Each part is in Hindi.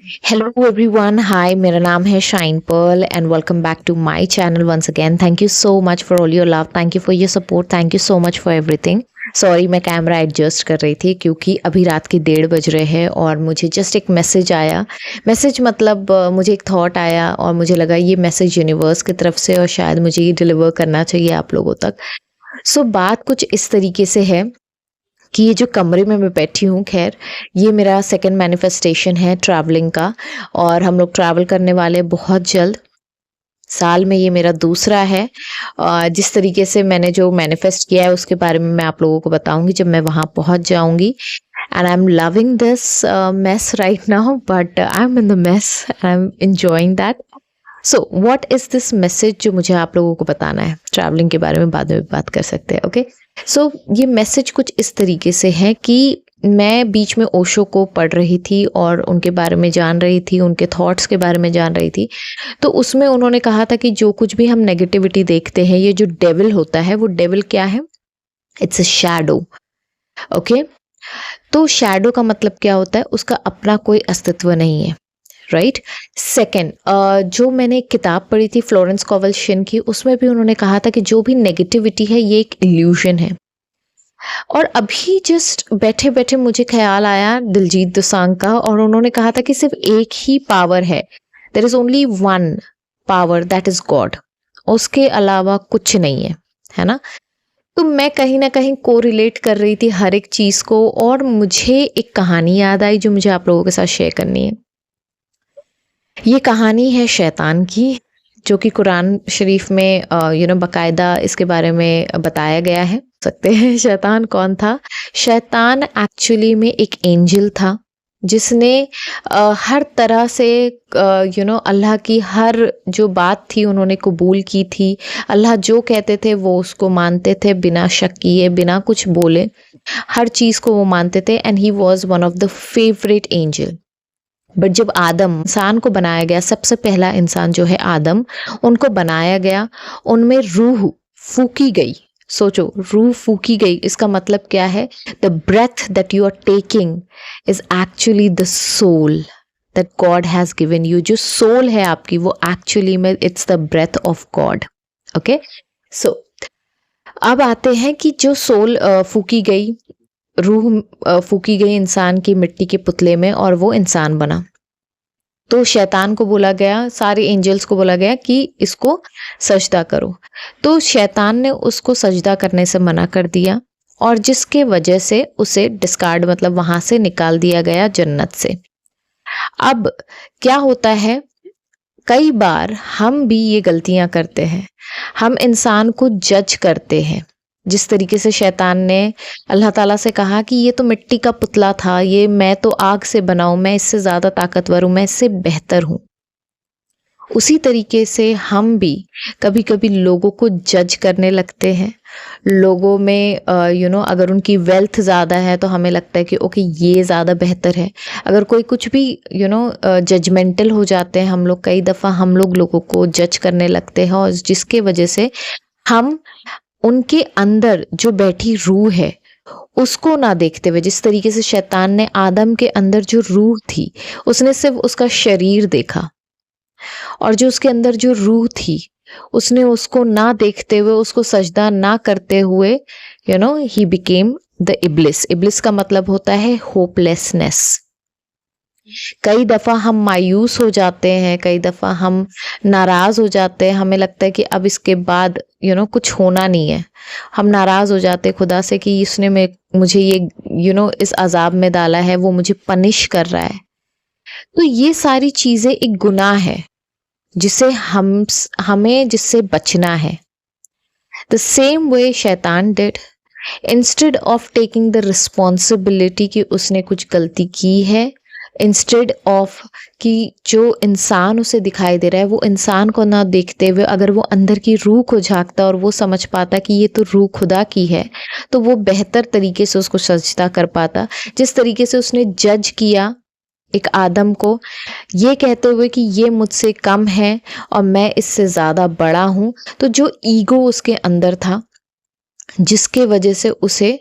Hello everyone. Hi, मेरा नाम है Shine Pearl and welcome back to my channel once again. Thank you so much for all your love. Thank you for your support. Thank you so much for everything. Sorry मैं कैमरा एडजस्ट कर रही थी क्योंकि अभी रात के 1:30 बज रहे हैं और मुझे जस्ट एक मैसेज आया। मैसेज मतलब मुझे एक थॉट आया और मुझे लगा ये मैसेज यूनिवर्स की तरफ से और शायद मुझे ये डिलीवर करना चाहिए आप लोगों तक। सो बात कुछ इस तरीके से है कि ये जो कमरे में मैं बैठी हूँ, खैर ये मेरा सेकंड मैनिफेस्टेशन है ट्रैवलिंग का और हम लोग ट्रैवल करने वाले बहुत जल्द। साल में ये मेरा दूसरा है। जिस तरीके से मैंने जो मैनिफेस्ट किया है उसके बारे में मैं आप लोगों को बताऊंगी जब मैं वहाँ पहुँच जाऊंगी। And I am loving this mess right now, but I am in the mess, I am enjoying that. So what is this message जो मुझे आप लोगों को बताना है? ट्रैवलिंग के बारे में बाद में बात कर सकते हैं, ओके? सो ये मैसेज कुछ इस तरीके से है कि मैं बीच में ओशो को पढ़ रही थी और उनके बारे में जान रही थी, उनके थॉट्स के बारे में जान रही थी। तो उसमें उन्होंने कहा था कि जो कुछ भी हम नेगेटिविटी देखते हैं, ये जो डेविल होता है, वो डेविल क्या है? It's a shadow, okay? तो शैडो का मतलब क्या होता है? उसका अपना कोई अस्तित्व नहीं है, राइट? सेकेंड, जो मैंने एक किताब पढ़ी थी फ्लोरेंस कोवल शिन की, उसमें भी उन्होंने कहा था कि जो भी नेगेटिविटी है ये एक इल्यूजन है। और अभी जस्ट बैठे बैठे मुझे ख्याल आया दिलजीत दोसांझ का, और उन्होंने कहा था कि सिर्फ एक ही पावर है, there is only one power, that is God. उसके अलावा कुछ नहीं है ना? तो मैं कहीं ना कहीं को रिलेट कर रही थी हर एक चीज को, और मुझे एक कहानी याद आई जो मुझे आप लोगों के साथ शेयर करनी है। ये कहानी है शैतान की, जो कि कुरान शरीफ में बाकायदा इसके बारे में बताया गया है। सकते हैं शैतान कौन था? शैतान एक्चुअली में एक एंजल था जिसने हर तरह से अल्लाह की हर जो बात थी उन्होंने कबूल की थी। अल्लाह जो कहते थे वो उसको मानते थे, बिना शक किए, बिना कुछ बोले, हर चीज़ को वो मानते थे। And he was one of the favourite angel. But जब आदम इंसान को बनाया गया, सबसे पहला इंसान जो है आदम, उनको बनाया गया, उनमें रूह फूकी गई। सोचो, रूह फूकी गई, इसका मतलब क्या है? The breath that you are taking is actually the soul that God has given you. जो सोल है आपकी, वो एक्चुअली में it's the breath of God, okay? So अब आते हैं कि जो सोल फूकी गई, रूह फूकी गई इंसान की मिट्टी के पुतले में, और वो इंसान बना। तो शैतान को बोला गया, सारे एंजल्स को बोला गया कि इसको सजदा करो। तो शैतान ने उसको सजदा करने से मना कर दिया, और जिसके वजह से उसे डिस्कार्ड मतलब वहां से निकाल दिया गया जन्नत से। अब क्या होता है, कई बार हम भी ये गलतियां करते हैं, हम इंसान को जज करते हैं। जिस तरीके से शैतान ने अल्लाह ताला से कहा कि ये तो मिट्टी का पुतला था, ये मैं तो आग से बना हूं, मैं इससे ज़्यादा ताकतवर हूं, मैं इससे बेहतर हूं। उसी तरीके से हम भी कभी कभी लोगों को जज करने लगते हैं। लोगों में अगर उनकी वेल्थ ज़्यादा है तो हमें लगता है कि ओके ये ज़्यादा बेहतर है। अगर कोई कुछ भी जजमेंटल हो जाते हैं हम लोग, कई दफ़ा हम लोग लोगों को जज करने लगते हैं, और जिसके वजह से हम उनके अंदर जो बैठी रूह है उसको ना देखते हुए, जिस तरीके से शैतान ने आदम के अंदर जो रूह थी, उसने सिर्फ उसका शरीर देखा, और जो उसके अंदर जो रूह थी उसने उसको ना देखते हुए, उसको सजदा ना करते हुए, ही बिकेम द इब्लिस। इब्लिस का मतलब होता है होपलेसनेस। कई दफ़ा हम मायूस हो जाते हैं, कई दफ़ा हम नाराज़ हो जाते हैं, हमें लगता है कि अब इसके बाद कुछ होना नहीं है। हम नाराज़ हो जाते हैं खुदा से कि इसने मुझे ये इस अजाब में डाला है, वो मुझे पनिश कर रहा है। तो ये सारी चीज़ें एक गुनाह है जिसे हमें जिससे बचना है। द सेम वे शैतान did, instead of taking the responsibility कि उसने कुछ गलती की है, इंस्टेड ऑफ कि जो इंसान उसे दिखाई दे रहा है वो इंसान को ना देखते हुए, अगर वो अंदर की रूह को झांकता और वो समझ पाता कि ये तो रूह खुदा की है, तो वो बेहतर तरीके से उसको सजदा कर पाता। जिस तरीके से उसने जज किया एक आदम को, ये कहते हुए कि ये मुझसे कम है और मैं इससे ज़्यादा बड़ा हूँ, तो जो ईगो उसके अंदर था जिसके वजह से उसे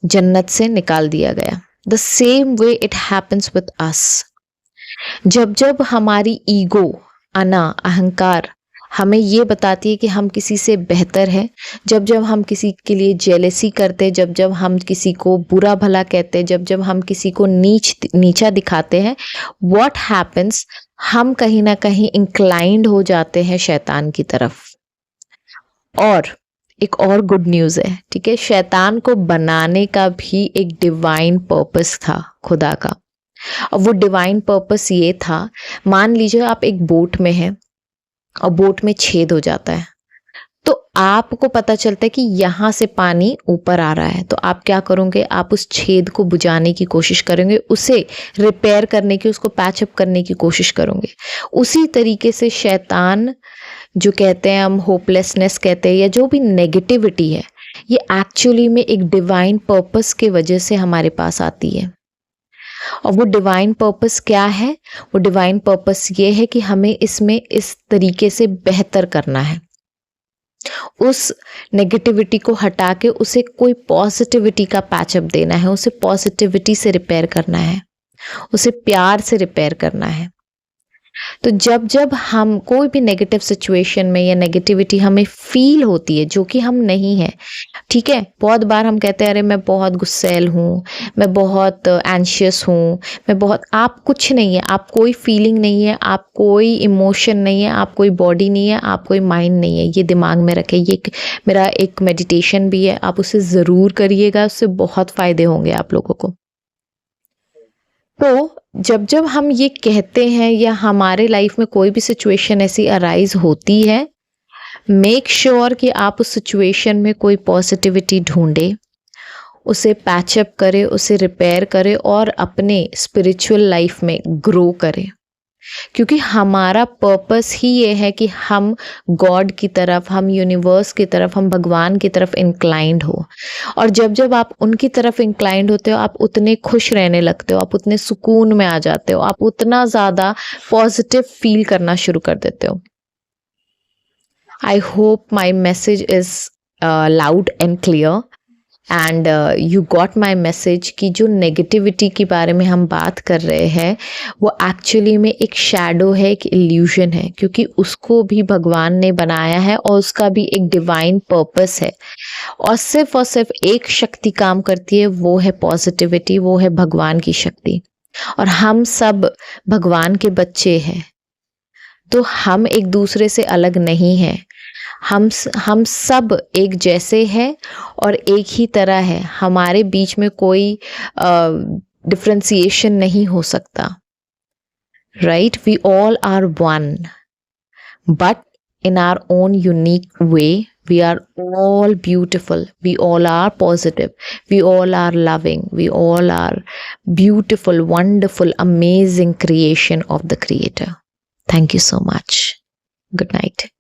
जन्नत से निकाल दिया गया। The same way it happens with us. जब जब हमारी ईगो, अना, अहंकार हमें ये बताती है कि हम किसी से बेहतर हैं, जब जब हम किसी के लिए जेलेसी करते हैं, जब जब हम किसी को बुरा भला कहते हैं, जब जब हम किसी को नीचा दिखाते हैं, व्हाट हैपन्स, हम कहीं ना कहीं इंक्लाइंड हो जाते हैं शैतान की तरफ। और एक और गुड न्यूज़ है, ठीक है, शैतान को बनाने का भी एक डिवाइन पर्पस था खुदा का। और वो डिवाइन पर्पस ये था, मान लीजिए आप एक बोट में हैं और बोट में छेद हो जाता है, तो आपको पता चलता है कि यहाँ से पानी ऊपर आ रहा है, तो आप क्या करोगे, आप उस छेद को बुझाने की कोशिश करेंगे, उसे रिपेयर करने की, उसको पैचअप करने की कोशिश करोगे। उसी तरीके से शैतान, जो कहते हैं हम होपलेसनेस कहते हैं, या जो भी नेगेटिविटी है, ये एक्चुअली में एक डिवाइन पर्पस के वजह से हमारे पास आती है। और वो डिवाइन पर्पस क्या है? वो डिवाइन पर्पस ये है कि हमें इसमें इस तरीके से बेहतर करना है, उस नेगेटिविटी को हटा के उसे कोई पॉजिटिविटी का पैचअप देना है, उसे पॉजिटिविटी से रिपेयर करना है, उसे प्यार से रिपेयर करना है। तो जब जब हम कोई भी नेगेटिव सिचुएशन में या नेगेटिविटी हमें फील होती है, जो कि हम नहीं है, ठीक है, बहुत बार हम कहते हैं अरे मैं बहुत गुस्सैल हूँ, मैं बहुत एंशियस हूँ, मैं बहुत, आप कुछ नहीं है, आप कोई फीलिंग नहीं है, आप कोई इमोशन नहीं है, आप कोई बॉडी नहीं है, आप कोई माइंड नहीं है। ये दिमाग में रखें। ये मेरा एक मेडिटेशन भी है, आप उसे ज़रूर करिएगा, उससे बहुत फ़ायदे होंगे आप लोगों को। तो जब जब हम ये कहते हैं या हमारे लाइफ में कोई भी सिचुएशन ऐसी अराइज होती है, मेक श्योर कि आप उस सिचुएशन में कोई पॉजिटिविटी ढूंढे, उसे पैचअप करे, उसे रिपेयर करे और अपने स्पिरिचुअल लाइफ में ग्रो करे। क्योंकि हमारा पर्पस ही ये है कि हम गॉड की तरफ, हम यूनिवर्स की तरफ, हम भगवान की तरफ इंक्लाइंड हो। और जब जब आप उनकी तरफ इंक्लाइंड होते हो, आप उतने खुश रहने लगते हो, आप उतने सुकून में आ जाते हो, आप उतना ज़्यादा पॉजिटिव फील करना शुरू कर देते हो। I hope my message is loud and clear and you got my message कि जो नेगेटिविटी के बारे में हम बात कर रहे हैं वो एक्चुअली में एक शैडो है, एक इल्यूजन है, क्योंकि उसको भी भगवान ने बनाया है और उसका भी एक डिवाइन पर्पस है। और सिर्फ एक शक्ति काम करती है, वो है पॉजिटिविटी, वो है भगवान की शक्ति। और हम सब भगवान के बच्चे हैं, तो हम एक दूसरे से अलग नहीं हैं। हम सब एक जैसे हैं और एक ही तरह है। हमारे बीच में कोई डिफ्रेंसिएशन नहीं हो सकता, right? We all are one, but in our own unique way, we are all beautiful, we all are positive, we all are loving, we all are beautiful, wonderful, amazing creation of the Creator. Thank you so much. Good night.